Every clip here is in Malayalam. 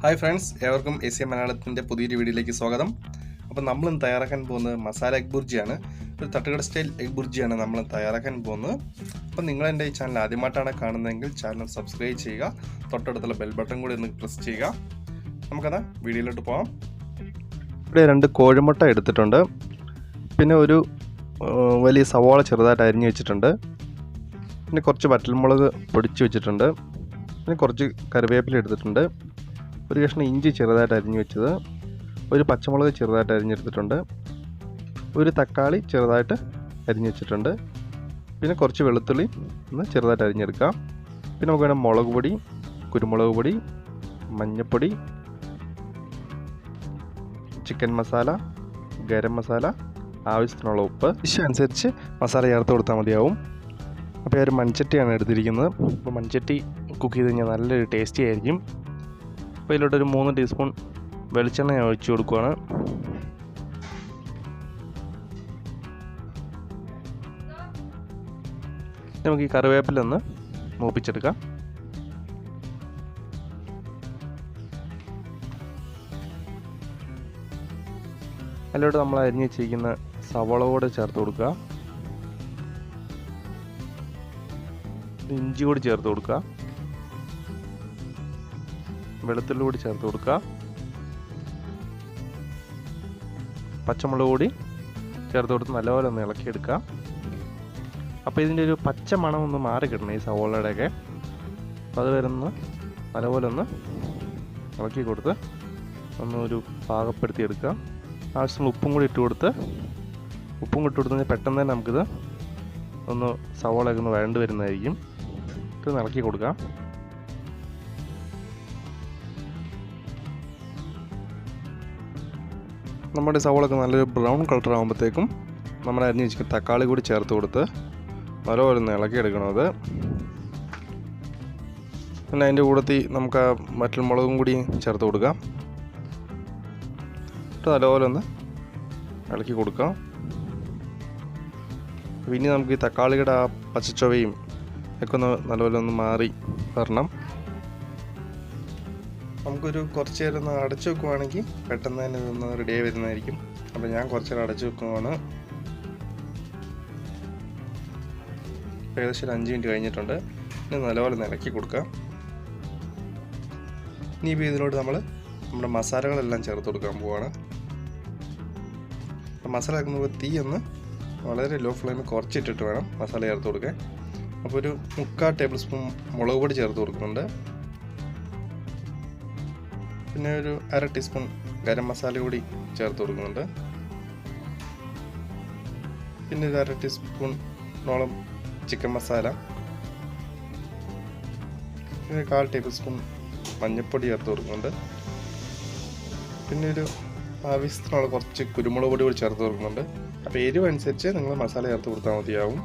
Hi friends, everyone ACM Malayalamത്തിന്റെ പുതിയൊരു വീഡിയോയിലേക്ക് സ്വാഗതം. അപ്പോൾ നമ്മൾ ഇന്ന് തയ്യാറാക്കാൻ പോകുന്നത് മസാല എഗ് ബുർജിയാണ്. ഒരു തട്ടുകട സ്റ്റൈൽ എഗ് ബുർജിയാണ് നമ്മൾ തയ്യാറാക്കാൻ പോകുന്നത്. അപ്പോൾ നിങ്ങൾ എൻ്റെ ഈ ചാനൽ ആദ്യമായിട്ടാണ് കാണുന്നതെങ്കിൽ ചാനൽ സബ്സ്ക്രൈബ് ചെയ്യുക. തൊട്ടടുത്തുള്ള ബെൽ ബട്ടൺ കൂടി ഒന്ന് പ്രസ് ചെയ്യുക. നമുക്കത് വീഡിയോയിലോട്ട് പോകാം. ഇവിടെ 2 കോഴിമുട്ട എടുത്തിട്ടുണ്ട്. പിന്നെ ഒരു വലിയ സവാള ചെറുതായിട്ട് അരിഞ്ഞു വെച്ചിട്ടുണ്ട്. പിന്നെ കുറച്ച് വറ്റൽമുളക് പൊടിച്ചു വെച്ചിട്ടുണ്ട്. പിന്നെ കുറച്ച് കറിവേപ്പില എടുത്തിട്ടുണ്ട്. ഒരു കഷ്ണം ഇഞ്ചി ചെറുതായിട്ട് അരിഞ്ഞു വെച്ചത്, ഒരു പച്ചമുളക് ചെറുതായിട്ട് അരിഞ്ഞെടുത്തിട്ടുണ്ട്, ഒരു തക്കാളി ചെറുതായിട്ട് അരിഞ്ഞു വെച്ചിട്ടുണ്ട്, പിന്നെ കുറച്ച് വെളുത്തുള്ളി ഒന്ന് ചെറുതായിട്ട് അരിഞ്ഞെടുക്കാം. പിന്നെ നമുക്ക് വേണം മുളക് പൊടി, കുരുമുളക് പൊടി, മഞ്ഞൾപ്പൊടി, ചിക്കൻ മസാല, ഗരം മസാല, ആവശ്യത്തിനുള്ള ഉപ്പ്, അനുസരിച്ച് മസാല ചേർത്ത് കൊടുത്താൽ മതിയാവും. അപ്പോൾ ഒരു മൺചട്ടിയാണ് എടുത്തിരിക്കുന്നത്. അപ്പോൾ മൺചട്ടി കുക്ക് ചെയ്ത് കഴിഞ്ഞാൽ നല്ലൊരു ടേസ്റ്റി ആയിരിക്കും. അപ്പോൾ ഇതിലോട്ടൊരു 3 ടീസ്പൂൺ വെളിച്ചെണ്ണ ഞാൻ ഒഴിച്ചു കൊടുക്കുകയാണ്. നമുക്ക് ഈ കറിവേപ്പില ഒന്ന് മൂപ്പിച്ചെടുക്കാം. അതിലോട്ട് നമ്മൾ അരിഞ്ഞ് വെച്ചിരിക്കുന്ന സവാള കൂടെ ചേർത്ത് കൊടുക്കുക. ഇഞ്ചി കൂടി ചേർത്ത് കൊടുക്കുക. വെളുത്തുള്ളി കൂടി ചേർത്ത് കൊടുക്കുക. പച്ചമുളക് കൂടി ചേർത്ത് കൊടുത്ത് നല്ലപോലെ ഒന്ന് ഇളക്കിയെടുക്കുക. അപ്പോൾ ഇതിൻ്റെ ഒരു പച്ച മണം ഒന്ന് മാറി കിട്ടണം ഈ സവോളയുടെയൊക്കെ. അപ്പോൾ അത് വരുന്ന നല്ലപോലെ ഒന്ന് ഇളക്കി കൊടുത്ത് ഒരു പാകപ്പെടുത്തി എടുക്കുക. ആവശ്യത്തിന് ഉപ്പും കൂടി ഇട്ട് കൊടുത്ത് പെട്ടെന്ന് തന്നെ നമുക്കിത് ഒന്ന് സവോളയൊക്കെ ഒന്ന് വഴണ്ട് വരുന്നതായിരിക്കും. ഇത് ഇളക്കി കൊടുക്കാം. നമ്മുടെ സവോളൊക്കെ നല്ലൊരു ബ്രൗൺ കളർ ആകുമ്പോഴത്തേക്കും നമ്മൾ അരിഞ്ഞ് വെച്ചിരിക്കുന്ന തക്കാളി കൂടി ചേർത്ത് കൊടുത്ത് നല്ലപോലെ ഒന്ന് ഇളക്കിയെടുക്കണത്. പിന്നെ അതിൻ്റെ കൂടത്തിൽ നമുക്ക് വറ്റൽമുളകും കൂടി ചേർത്ത് കൊടുക്കാം. എന്നിട്ട് നല്ലപോലെ ഒന്ന് ഇളക്കി കൊടുക്കാം. പിന്നെ നമുക്ക് ഈ തക്കാളിയുടെ ആ പച്ചച്ചുവയും ഒക്കെ ഒന്ന് നല്ലപോലെ ഒന്ന് മാറി വരണം. നമുക്കൊരു കുറച്ച് നേരം ഒന്ന് അടച്ചു വെക്കുവാണെങ്കിൽ പെട്ടെന്ന് തന്നെ ഇതൊന്ന് റെഡിയായി വരുന്നതായിരിക്കും. അപ്പോൾ ഞാൻ കുറച്ച് നേരം അടച്ചു വെക്കുവാണ്. ഏകദേശം ഒരു 5 മിനിറ്റ് കഴിഞ്ഞിട്ടുണ്ട്. ഇനി നല്ലപോലെ ഇളക്കി കൊടുക്കാം. ഇനി ഇതിലോട്ട് നമ്മുടെ മസാലകളെല്ലാം ചേർത്ത് കൊടുക്കാൻ പോവാണ്. മസാല ആക്കുമ്പോൾ തീ ഒന്ന് വളരെ ലോ ഫ്ലെയിമിൽ കുറച്ചിട്ടിട്ട് വേണം മസാല ചേർത്ത് കൊടുക്കാൻ. അപ്പോൾ ഒരു 3/4 ടേബിൾ സ്പൂൺ മുളക് പൊടി ചേർത്ത് കൊടുക്കുന്നുണ്ട്. പിന്നെ ഒരു 1/2 ടീസ്പൂൺ ഗരം മസാല കൂടി ചേർത്ത് കൊടുക്കുന്നുണ്ട്. പിന്നെ ഒരു 1/2 ടീസ്പൂണോളം ചിക്കൻ മസാല, പിന്നെ 1/4 ടേബിൾ സ്പൂൺ മഞ്ഞൾപ്പൊടി ചേർത്ത് കൊടുക്കുന്നുണ്ട്. പിന്നെ ഒരു ആവശ്യത്തിനുള്ള കുറച്ച് കുരുമുളക് പൊടി കൂടി ചേർത്ത് കൊടുക്കുന്നുണ്ട്. അപ്പോൾ എരിവ് അനുസരിച്ച് നിങ്ങൾ മസാല ചേർത്ത് കൊടുത്താൽ മതിയാവും.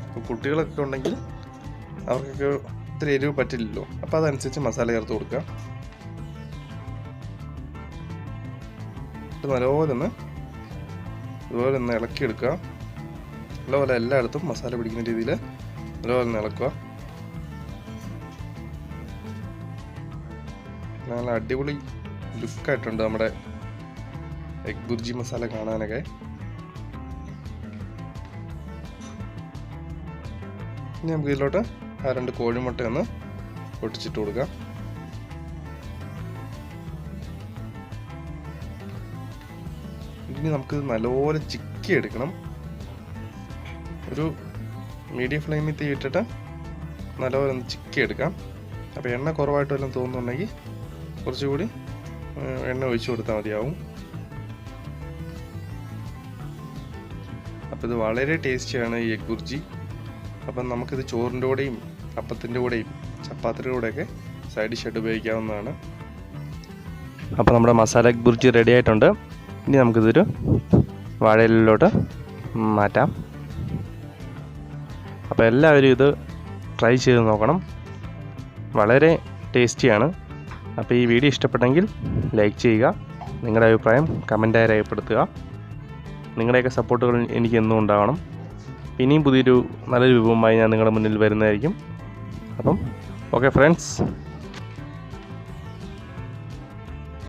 അപ്പോൾ കുട്ടികളൊക്കെ ഉണ്ടെങ്കിൽ അവർക്കൊക്കെ ഇത്ര എരിവ് പറ്റില്ലല്ലോ. അപ്പോൾ അതനുസരിച്ച് മസാല ചേർത്ത് കൊടുക്കുക. നല്ലപോലെ ഒന്ന് ഇളക്കിയെടുക്കുക. നല്ലപോലെ എല്ലായിടത്തും മസാല പിടിക്കുന്ന രീതിയിൽ നല്ലപോലെ ഒന്ന് ഇളക്കുക. നല്ല അടിപൊളി ലുക്കായിട്ടുണ്ട് നമ്മുടെ എഗ് ബുർജി മസാല കാണാനൊക്കെ. ഇനി നമുക്ക് ഇതിലോട്ട് 2 കോഴിമുട്ട ഒന്ന് പൊട്ടിച്ചിട്ട് കൊടുക്കാം. ഇനി നമുക്ക് നല്ലപോലെ ചിക്കി എടുക്കണം. ഒരു മീഡിയം ഫ്ലെയിമിൽ തീ ഇട്ടിട്ട് നല്ലപോലെ ഒന്ന് ചിക്കി എടുക്കാം. അപ്പോൾ എണ്ണ കുറവായിട്ട് വല്ലതും തോന്നുന്നുണ്ടെങ്കിൽ കുറച്ചുകൂടി എണ്ണ ഒഴിച്ചു കൊടുത്താൽ മതിയാവും. അപ്പോൾ ഇത് വളരെ ടേസ്റ്റിയാണ് ഈ എഗ് ബുർജി. അപ്പം നമുക്കിത് ചോറിൻ്റെ കൂടെയും അപ്പത്തിൻ്റെ കൂടെയും ചപ്പാത്തിയുടെ കൂടെയൊക്കെ സൈഡ് ഡിഷായിട്ട് ഉപയോഗിക്കാവുന്നതാണ്. അപ്പോൾ നമ്മുടെ മസാല എഗ് ബുർജി റെഡി ആയിട്ടുണ്ട്. ഇനി നമുക്കിതൊരു വാഴയിലോട്ട് മാറ്റാം. അപ്പോൾ എല്ലാവരും ഇത് ട്രൈ ചെയ്ത് നോക്കണം. വളരെ ടേസ്റ്റിയാണ്. അപ്പോൾ ഈ വീഡിയോ ഇഷ്ടപ്പെട്ടെങ്കിൽ ലൈക്ക് ചെയ്യുക. നിങ്ങളുടെ അഭിപ്രായം കമൻറ്റായി രേഖപ്പെടുത്തുക. നിങ്ങളുടെയൊക്കെ സപ്പോർട്ടുകൾ എനിക്ക് എന്നും ഉണ്ടാവണം. ഇനിയും പുതിയൊരു നല്ലൊരു വിഭവമായി ഞാൻ നിങ്ങളുടെ മുന്നിൽ വരുന്നതായിരിക്കും. അപ്പം ഓക്കെ ഫ്രണ്ട്സ്.